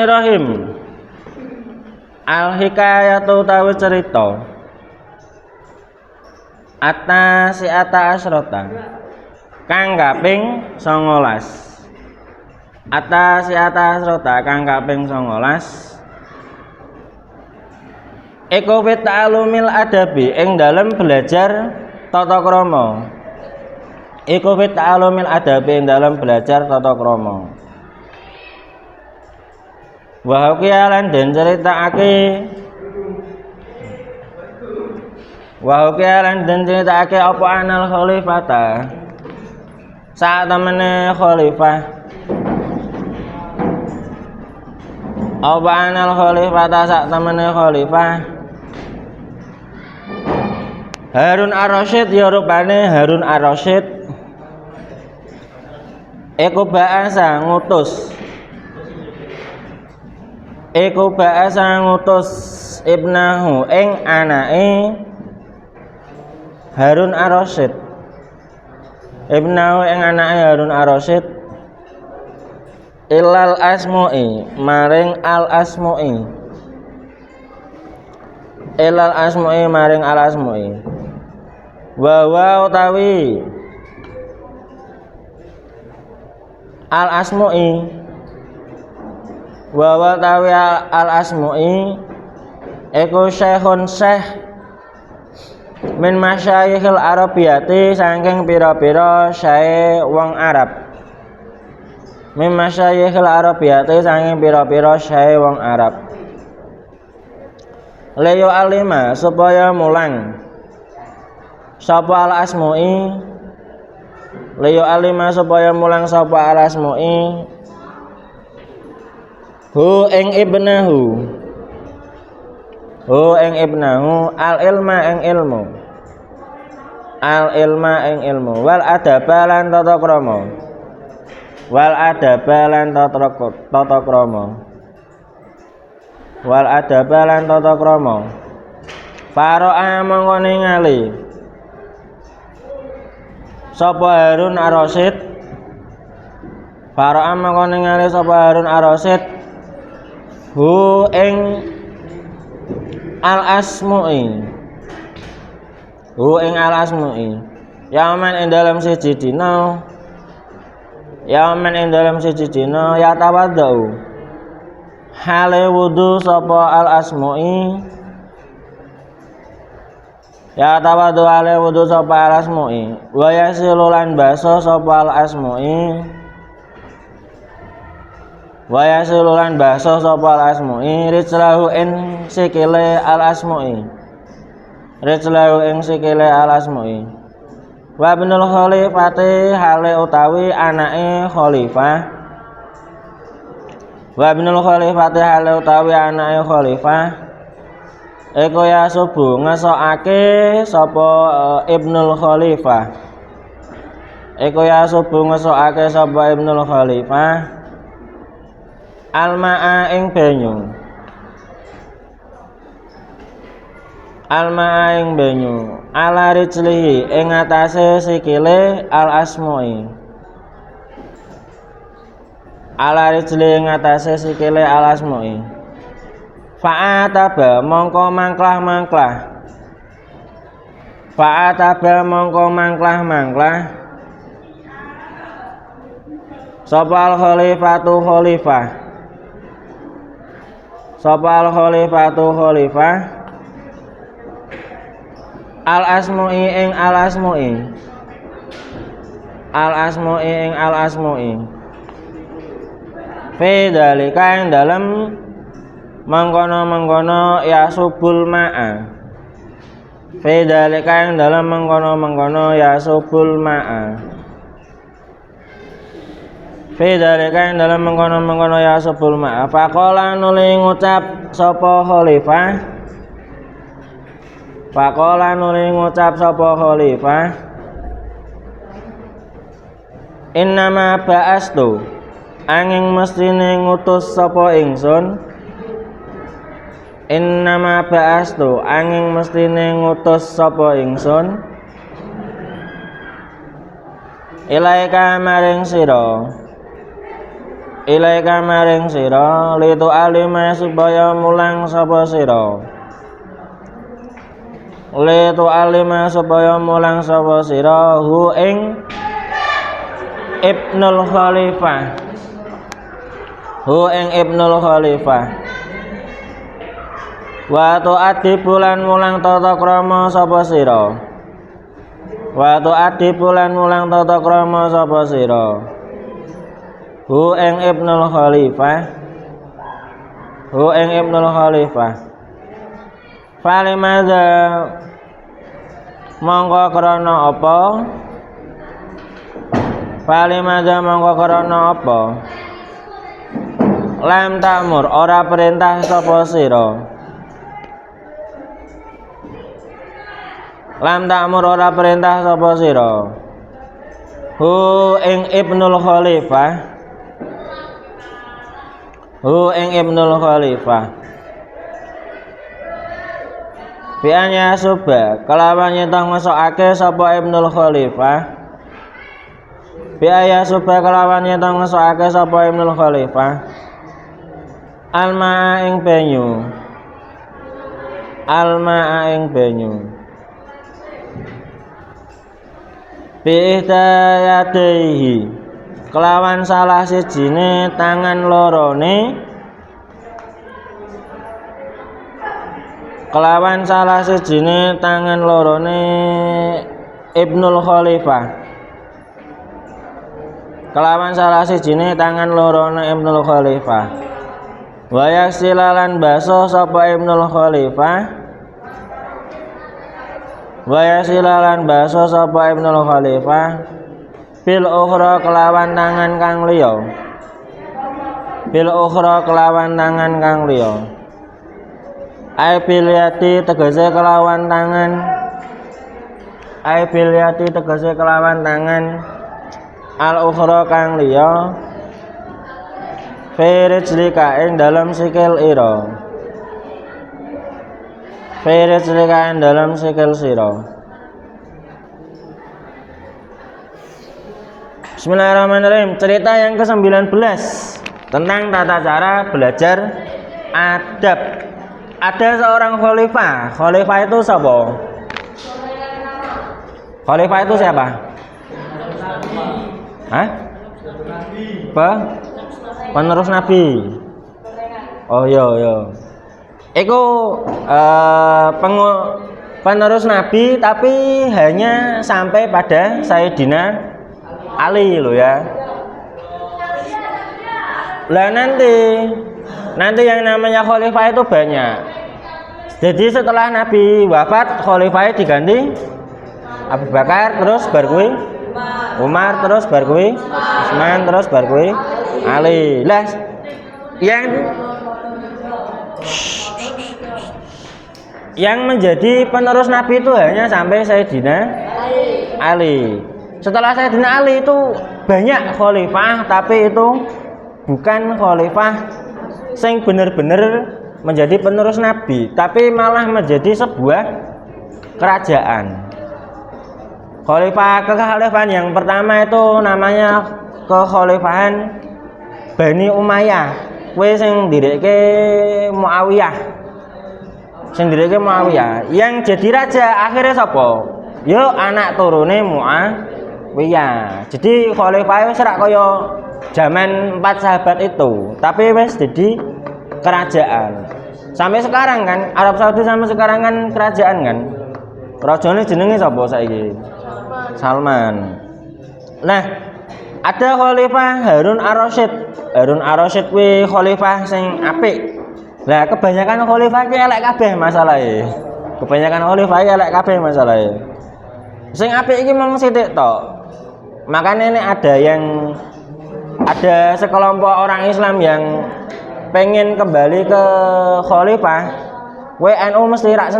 Bismillahirrahmanirrahim. Al-hikayatu utawi cerita. At-tasi'ata asyrata. Kang kaping 19. At-tasi'ata asyrata kang kaping 19. Iku fit ta'alumil adabi ing dalem belajar tata krama. Iku fit ta'alumil adabi ing dalem belajar tata krama. Wa hukiyalan den critakake apa anal khalifata saat temene khalifah apa anal khalifata saat temene khalifah Harun Ar-Rasyid ya rupane Harun Ar-Rasyid iku ba'asa ngutus ibnahu ing anake Harun Ar-Rasyid ibnahu ing anake Harun Ar-Rasyid ilal asmu'i maring al asmu'i wa utawi al asmu'i al asmu'i iku syekhun syekh min masyayikhil arabiyati saking pira-pira syekh wong Arab. Min masyayikhil arabiyati saking pira-pira syekh wong Arab. Liyo alima supaya mulang sapa al asmu'i liyo alima supaya mulang sapa al asmu'i hu ing ibnahu al ilma ing ilmu wal adaba lan tata krama faro'a mongko ningali sapa Harun Ar-Rasyid hu ing al asmu'i yaman ing dalam siji dina ya tawadhu hale wudu sapa al asmu'i wa yasilulan baso sapa al asmu'i rijlahu ing sikile al asmu'i wa ibnul khalifati hale utawi anake khalifah iku ya subuh ngesokake sapa ibnul khalifah alma'a ing banyu ala rijlihi ing atase sikile al asmu'i fa'ataba mongko mangklah sapa al khalifah al asmu'i fi dalika ing dalem mengkono ya subul ma'a faqala nuli ngucap sapa khalifah innama ba'astu angin mestine ngutus sapa ingsun ilaika maring sira ilaika maring sira litu alima supaya mulang sapa sira litu alima supaya mulang sapa sira hu ing Ibnul Khalifah hu ing Ibnul Khalifah wa tu'addi bulan mulang tata krama sapa sira wa tu'addi bulan mulang tata krama sapa sira hu ing Ibnul Khalifah hu ing Ibnul Khalifah falimadza mongko krana apa falimadza mongko krana apa lam ta'mur ora perintah sapa sira lam ta'mur ora perintah sapa sira hu ing Ibnul Khalifah hu ing Ibnul Khalifah bi anya suba kelawan nyetah ngesokake sapa Ibnul Khalifah bi aya suba kelawan nyetah ngesokake sapa Ibnul Khalifah alma ing banyu alma ing banyu bi ihdayatihi kelawan salah sijine tangan lorone kelawan salah sijine tangan lorone Ibnul Khalifah kelawan salah sijine tangan lorone Ibnul Khalifah wa yasilalan baso sapa Ibnul Khalifah wa yasilalan baso sapa Ibnul Khalifah bil ukhra kelawan tangan kang liya bil ukhra kelawan tangan kang liya ai bilyati tegese kelawan tangan ai bilyati tegese kelawan tangan al ukhra kang liya firijlika ing dalam sikil ira firijlika ing dalam sikil sira. Bismillahirrahmanirrahim. Cerita yang ke-19 tentang tata cara belajar adab. Ada seorang khalifah. Khalifah itu siapa? Khalifah itu siapa? Hah? Penerus Nabi. Oh iya. Iku penerus Nabi tapi hanya sampai pada Sayyidina Ali lo ya. Lah nanti yang namanya khalifah itu banyak. Jadi setelah Nabi wafat khalifah diganti Abu Bakar, terus bar kuwi Umar, terus bar kuwi Utsman, terus bar kuwi Ali. Lah yang menjadi penerus Nabi itu hanya sampai Sayyidina Ali. Setelah Sayyidina Ali itu banyak khalifah, tapi itu bukan khalifah sing bener-bener menjadi penerus Nabi, tapi malah menjadi sebuah kerajaan. Kekhalifahan yang pertama itu namanya kekhalifahan Bani Umayyah. Kuwi sing ndirike Muawiyah. Yang jadi raja akhirnya sapa? Yo anak turune Muawiyah. Jadi khalifah wis rak kaya zaman 4 sahabat itu, tapi wis jadi kerajaan. Sampai sekarang kan Arab Saudi sampai sekarang kan kerajaan kan. Rajane jenenge sapa saiki? Salman. Nah, ada khalifah Harun Ar-Rasyid. Harun Ar-Rasyid kuwi khalifah sing apik. Lah kebanyakan khalifah ki elek kabeh masalahe. Sing apik iki mung sithik tok. Makanya ini ada sekelompok orang Islam yang pengen kembali ke khalifah. NU mesti rak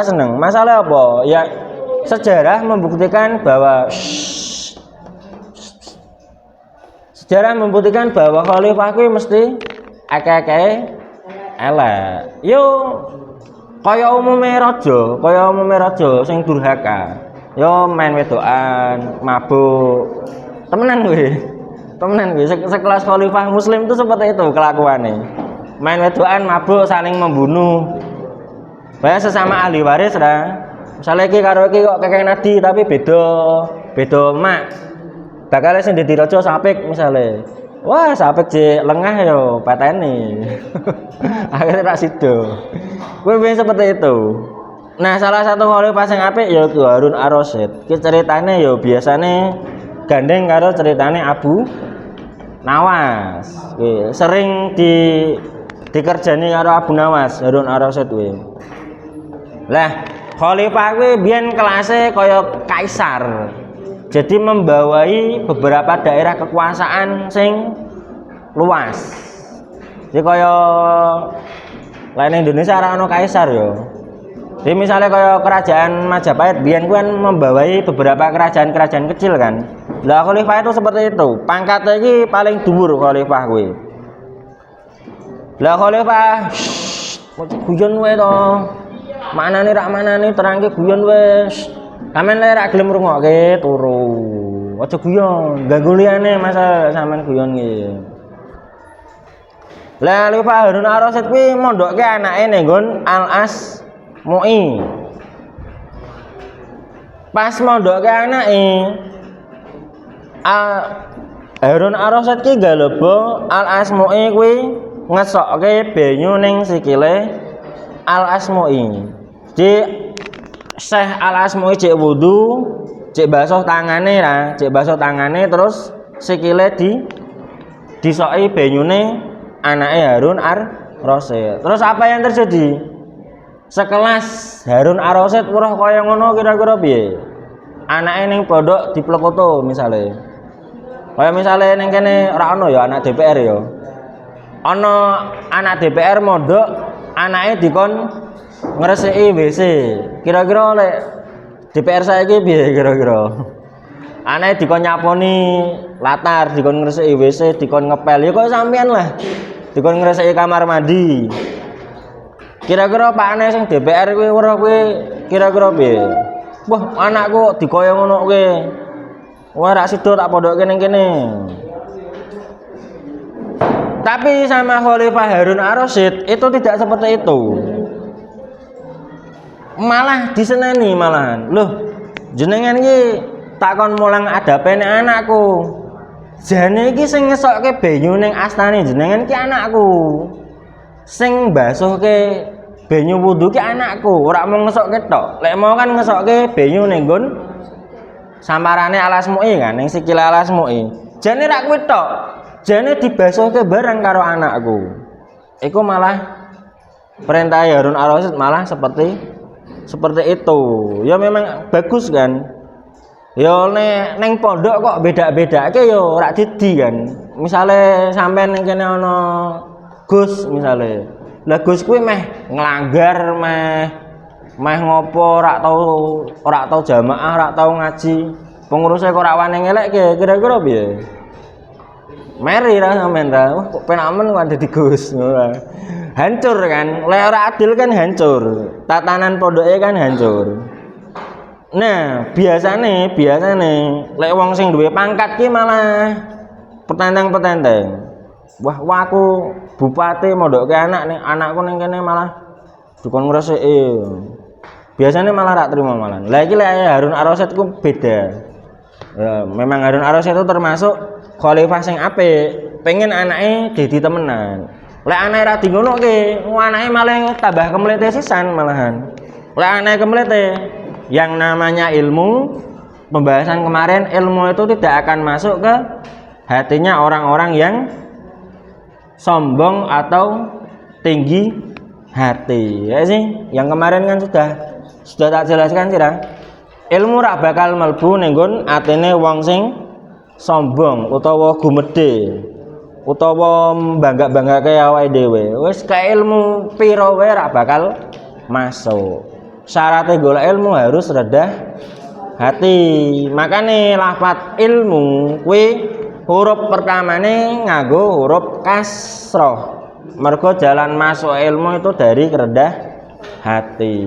seneng. Masalah apa? Ya sejarah membuktikan bahwa khalifah kuwi mesti akeh-akeh elek. Yo kaya umume raja sing durhaka. Yo main wedokan, mabuk. Temenan kuwi. Temenan gue sekelas khalifah muslim itu seperti itu kelakuannya. Main wedokan, mabuk, saling membunuh. Banyak sesama ahli waris lah. Misalnya iki karo iki kok kakek nadi tapi beda mak. Bakal sing dadi raja Sapik misalnya. Wah, Sapik jek lengah yo pateni. Akhirnya tak sido. Kuwi seperti itu. Nah, salah satu khalifah sing apik ya Ki Harun Ar-Rasyid. Ki ceritane ya biasane gandeng karo ceritane Abu Nawas. Sering dikerjani karo Abu Nawas, Harun Ar-Rasyid kuwi. Lah, khalifah kuwi biyen kelase kaya kaisar. Jadi membawai beberapa daerah kekuasaan sing luas. Jadi kaya lain Indonesia ora ono kaisar yo. Jadi misalnya kaya kerajaan Majapahit biyen kuwi kan membawai beberapa kerajaan-kerajaan kecil kan. Lah khalifah itu seperti itu. Pangkatnya iki paling dhuwur khalifah kuwi. Lah khalifah guyon wae to. Manane rak manane terangke guyon wis. Sampeyan lek rak gelem rungokke turu. Aja guyon, ganggu liyane masa sampean guyon iki. Lah Khalifah Harun Ar-Rasyid kuwi mondokke anake ning nggon Al-Asmu'i. Pas mondokke anake Harun Ar-Rasyid ki galebo Al-Asmu'i kuwi ngesokke banyu ning sikile Al-Asmu'i. Di Syekh Al-Asmu'i cek wudu, cek basuh tangane lah, cek basuh tangane terus sikile disoki banyune anake Harun Ar-Rasyid. Terus apa yang terjadi? Sekelas Harun Ar-Rasyid weruh kaya ngono kira-kira piye? Anake ning pondok diplekoto misale. Kaya misale ning kene ora ono ya anak DPR ya. Ana anak DPR mondok, anake dikon ngresiki WC. Kira-kira lek DPR saiki piye kira-kira? Anake dikon nyaponi latar, dikon ngresiki WC, dikon ngepel. Ya kok sampean lah. Dikon ngresiki kamar mandi. Kira-kira pakane sing DPR kuwi weruh kuwi kira-kira piye? Wah, anakku dikoyo ngono kuwi. Wah, rak sido tak pondokke ning kene. Tapi sama Khalifah Harun Ar-Rasyid itu tidak seperti itu. Malah diseneni malahan. Loh, jenengan iki takon mulang adapene anakku. Jane iki sing ngesokke banyu ning astane jenengan ki anakku. Sing basuhke banyu wudu ki anakku, ora mau ngesokke tok. Lek mau kan ngesokke banyu ning nggon samparane Al-Asmu'i kan, ning sikile Al-Asmu'i. Jane rak kuwi tok. Jane dibasuhke bareng karo anakku. Iku malah perintah Harun Ar-Rasyid malah seperti itu. Ya memang bagus kan. Ya neng pondok kok beda-bedake ya ora didi kan. Misale sampean ning kene ana Gus misale. Lah Gus kuwi meh nglanggar meh ngopo ora tau jamaah, ora tau ngaji. Pengurusnya kok ora wani ngelekke kira-kira piye? Meri ra sampean ta. Wah kok penamen kok dadi Gus. Hancur kan, lek ora adil kan hancur. Tatanan pondoke kan hancur. Nah, biasane lek wong sing duwe pangkat ki malah petenteng-petenteng. Wah, aku bupati mondokke anakku ning kene malah dukun ngresiki. Biasane malah rak trimo malah. Lah iki lek Harun Ar-Rasyid ku beda. Ya, memang Harun Ar-Rasyid itu termasuk khalifah sing apik, pengen anake dadi temenan. Lek anake ra di ngono ke, anake malah tambah kemlete sisan malahan. Lek anake kemlete, yang namanya ilmu, pembahasan kemarin ilmu itu tidak akan masuk ke hatinya orang-orang yang sombong atau tinggi hati. Ya sih, yang kemarin kan sudah tak jelaskan sih. Ilmu rak bakal mlebu ning nggon atine wong sing sombong utawa gumedhe. Utawa bangga-banggake awake dhewe. Wis ka ilmu pira wae rak bakal masuk. Syaratnya golek ilmu harus rendah hati. Makane lafaz ilmu kuwi huruf pertamane nganggo huruf kasroh. Mergo jalan masuk ilmu itu dari rendah hati.